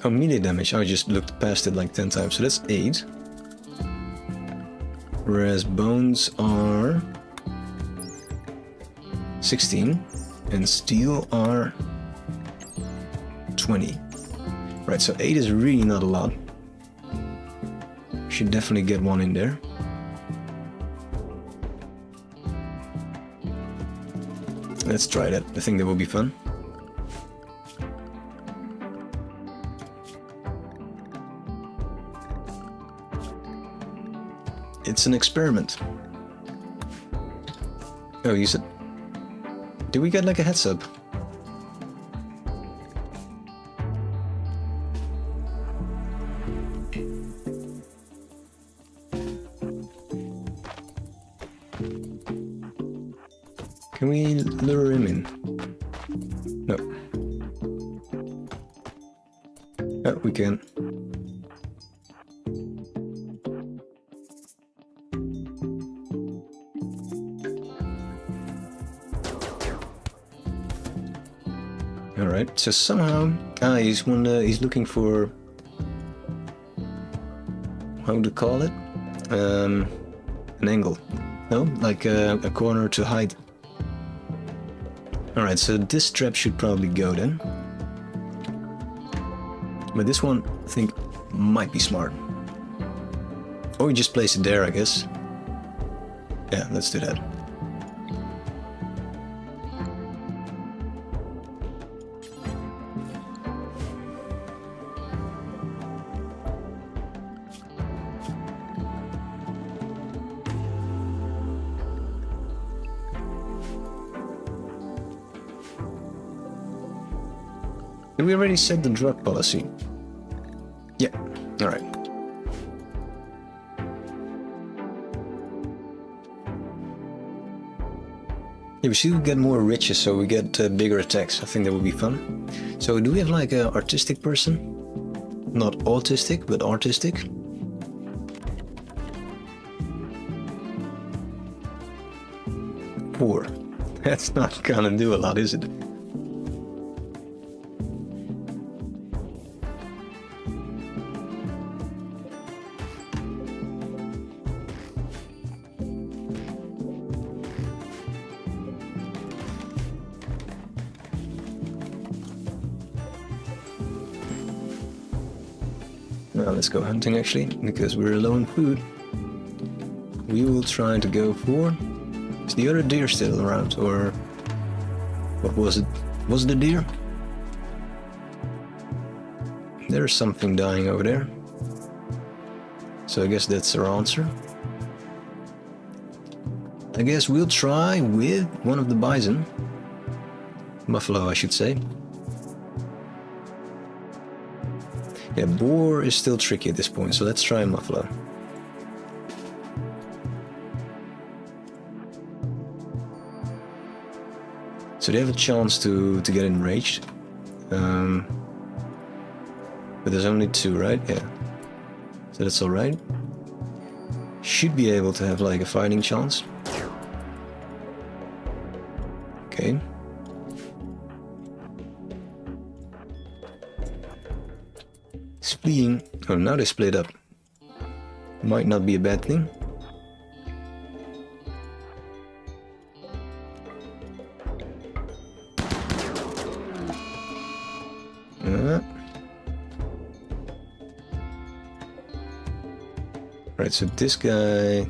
Oh, melee damage. I just looked past it like 10 times, so that's 8. Whereas bones are 16 and steel are 20. Right, so 8 is really not a lot. Should definitely get one in there. Let's try that. I think that will be fun. It's an experiment. Oh, you said... Did we get like a heads up? Can we lure him in? No. Oh, we can. Alright, so somehow... he's looking for... How to call it? An angle. No? Like a corner to hide. Alright, so this trap should probably go then. But this one, I think, might be smart. Or we just place it there, I guess. Yeah, let's do that. Did we already set the drug policy? Yeah, alright. Yeah, we should get more riches so we get bigger attacks. I think that would be fun. So do we have like an artistic person? Not autistic, but artistic? Poor. That's not gonna do a lot, is it? Well, let's go hunting actually, because we're low on food. We will try to go for... Is the other deer still around, or... What was it? Was it a deer? There's something dying over there. So I guess that's our answer. I guess we'll try with one of the bison. Buffalo, I should say. Yeah, boar is still tricky at this point, so let's try buffalo. So they have a chance to get enraged. But there's only 2, right? Yeah. So that's alright. Should be able to have like a fighting chance. Okay. Fleeing. Oh, now they split up. Might not be a bad thing. Right, so this guy...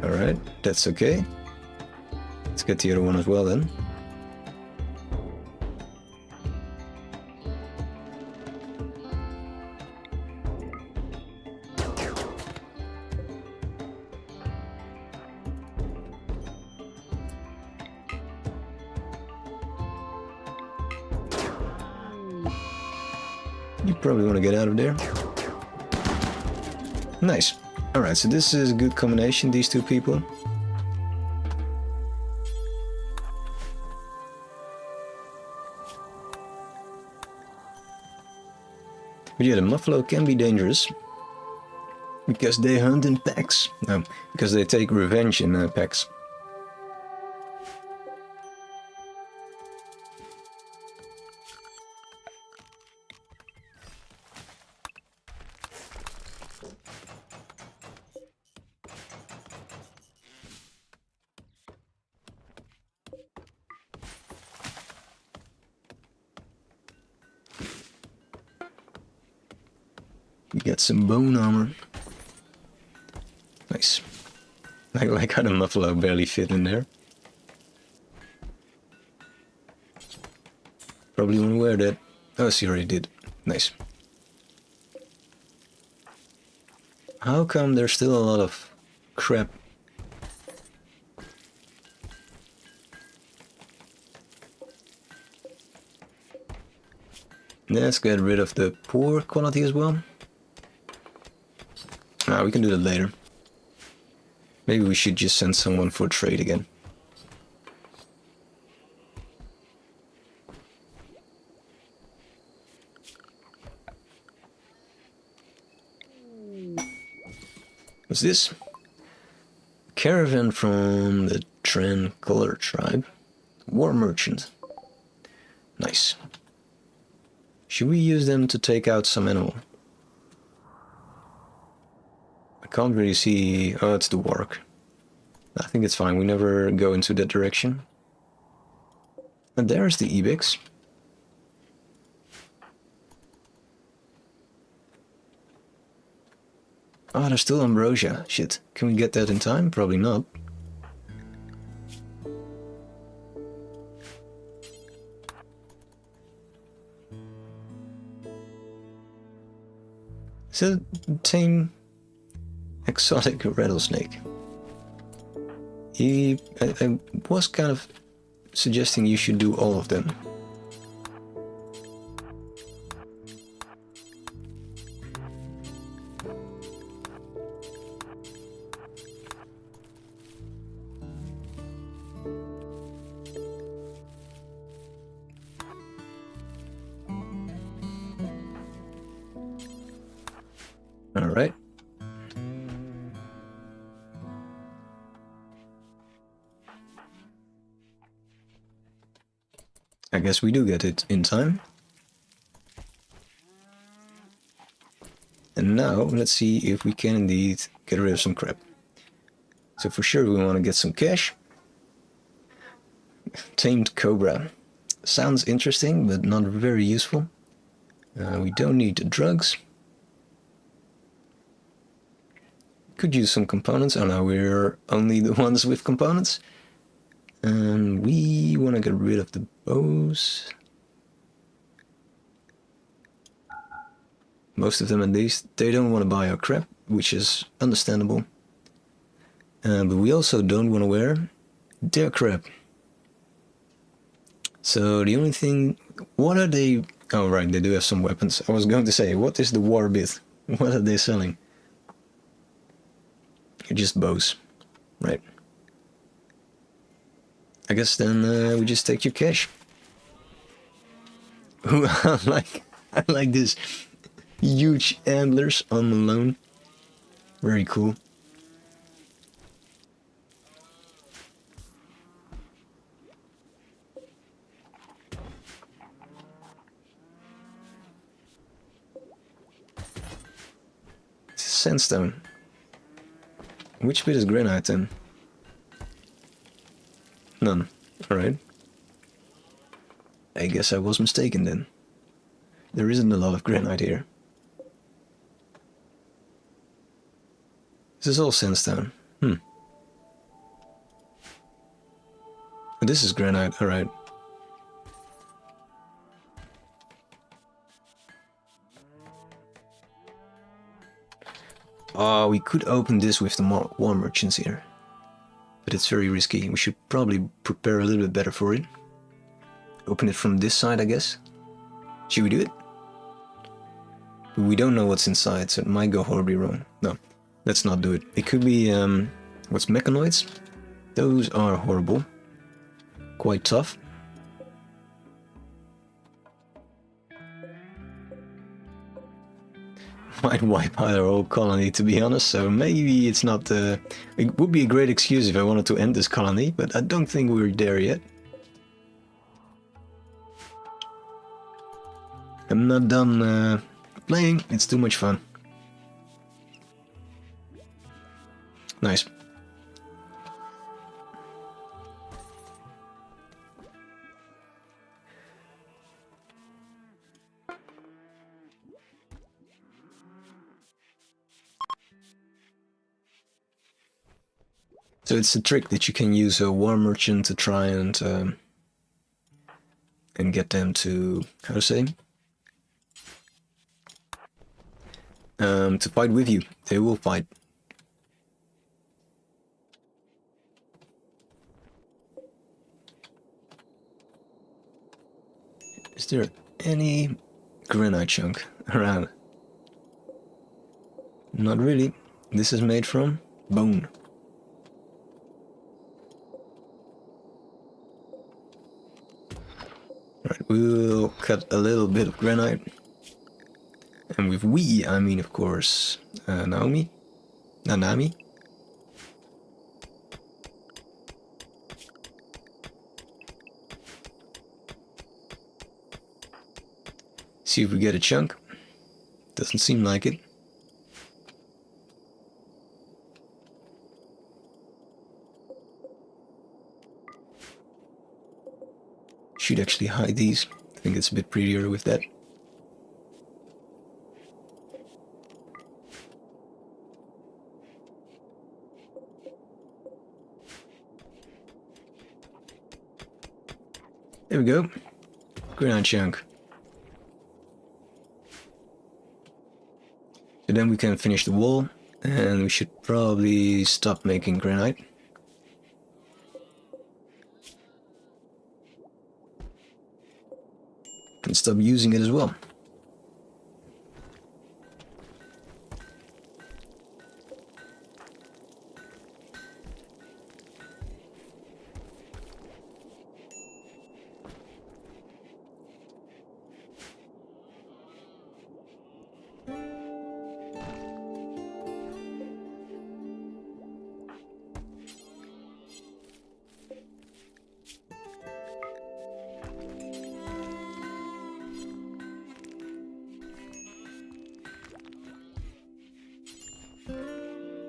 Alright, that's okay. Let's get the other one as well then. You probably want to get out of there. Nice. Alright, so this is a good combination, these two people. But yeah, the buffalo can be dangerous. Because they hunt in packs. No, because they take revenge in packs. You get some bone armor. Nice. I like how the buffalo barely fit in there. Probably want to wear that. Oh, she already did. Nice. How come there's still a lot of crap? Let's get rid of the poor quality as well. Nah, we can do that later. Maybe we should just send someone for trade again. What's this? Caravan from the Color tribe. War merchant. Nice. Should we use them to take out some animal? I can't really see... Oh, it's the warg. I think it's fine. We never go into that direction. And there's the Ibex. Oh, there's still ambrosia. Shit. Can we get that in time? Probably not. Is that a tame exotic rattlesnake? I was kind of suggesting you should do all of them. All right. I guess we do get it in time. And now, let's see if we can indeed get rid of some crap. So for sure we want to get some cash. Tamed cobra. Sounds interesting, but not very useful. We don't need the drugs. Could use some components. Oh no, we're only the ones with components. And we want to get rid of the bows. Most of them at least. They don't want to buy our crap, which is understandable. But we also don't want to wear their crap. So the only thing... What are they... Oh right, they do have some weapons. I was going to say, what is the war bit? What are they selling? Just bows. Right. I guess then we just take your cash. I like this huge antlers on the loan. Very cool. It's sandstone. Which bit is granite then? None. Alright. I guess I was mistaken then. There isn't a lot of granite here. This is all sandstone. This is granite, alright. Oh, we could open this with the war merchants here. But it's very risky. We should probably prepare a little bit better for it. Open it from this side, I guess. Should we do it? We don't know what's inside, so it might go horribly wrong. No, let's not do it. It could be, what's mechanoids? Those are horrible. Quite tough. Might wipe out our whole colony, to be honest, so maybe it's not... it would be a great excuse if I wanted to end this colony, but I don't think we're there yet. I'm not done playing, it's too much fun. Nice. So it's a trick that you can use a war merchant to try and get them to, how to say? To fight with you. They will fight. Is there any granite chunk around? Not really. This is made from bone. Right, we'll cut a little bit of granite. And with we, I mean, of course, Nanami. See if we get a chunk. Doesn't seem like it. Should actually hide these. I think it's a bit prettier with that. There we go. Granite chunk. So then we can finish the wall, and we should probably stop making granite. And stop using it as well.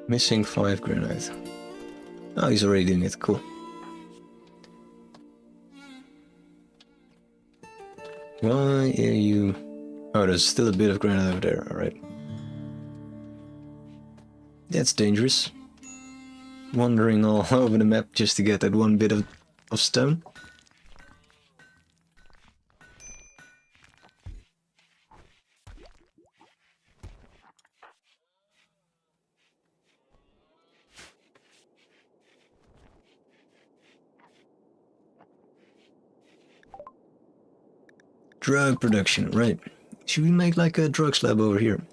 Missing 5 granite. Oh, he's already doing it. Cool. Why are you... Oh, there's still a bit of granite over there. Alright. That's dangerous. Wandering all over the map just to get that one bit of stone. Drug production, right. Should we make like a drugs lab over here?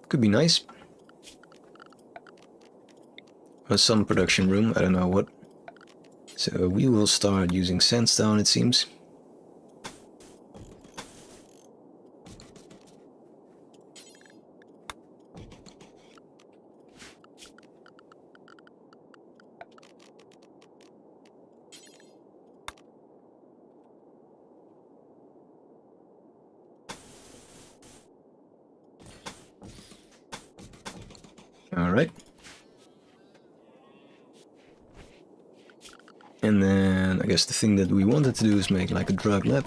Could be nice. Or some production room, I don't know what. So we will start using sandstone, it seems. Alright. And then I guess the thing that we wanted to do is make like a drug lab.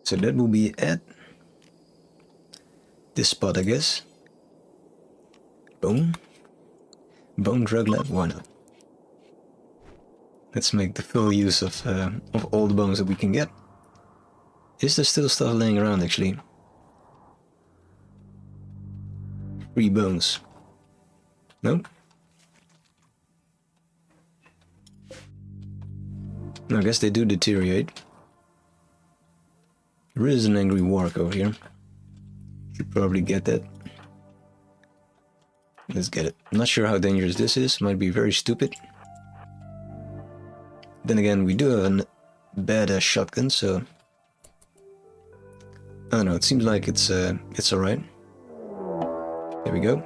So that will be at this spot, I guess. Bone drug lab. Why not? Let's make the full use of all the bones that we can get. Is there still stuff laying around actually? 3 bones. No? I guess they do deteriorate. There is an angry warg over here. Should probably get that. Let's get it. I'm not sure how dangerous this is. Might be very stupid. Then again, we do have a badass shotgun, so I don't know. It seems like it's alright. There we go.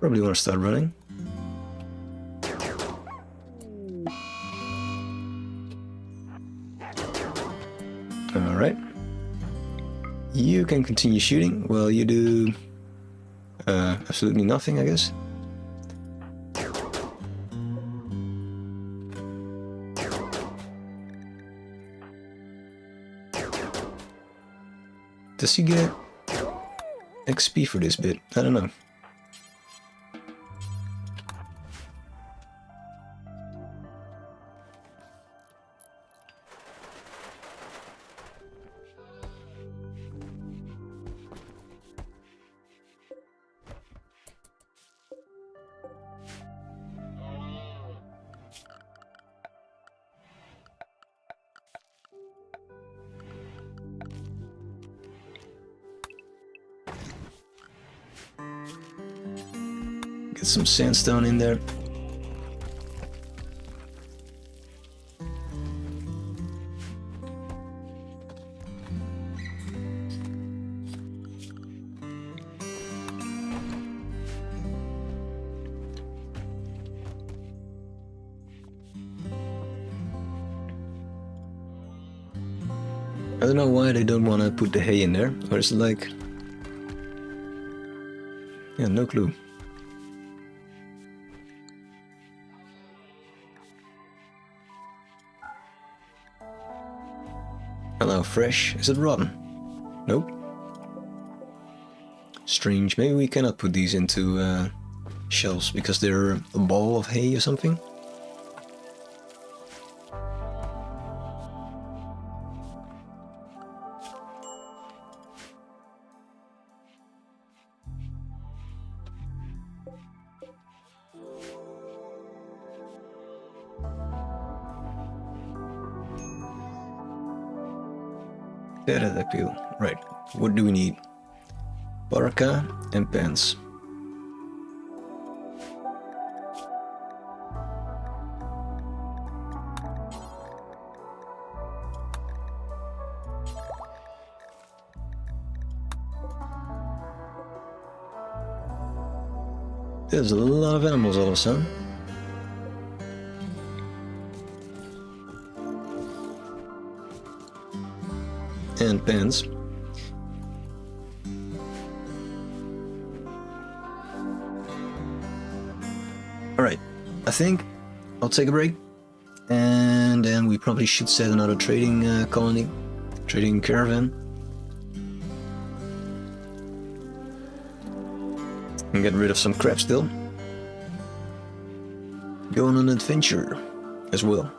Probably want to start running. Alright. You can continue shooting while you do absolutely nothing, I guess. Does he get XP for this bit? I don't know. Get some sandstone in there. I don't know why they don't want to put the hay in there, or is it like... Yeah, no clue. Hello, fresh. Is it rotten? Nope. Strange. Maybe we cannot put these into shelves because they're a ball of hay or something. Appeal. Right. What do we need? Baraka and pants. There's a lot of animals all of a sudden. And pens. Alright, I think I'll take a break, and then we probably should set another trading colony, trading caravan, and get rid of some crap still. Go on an adventure as well.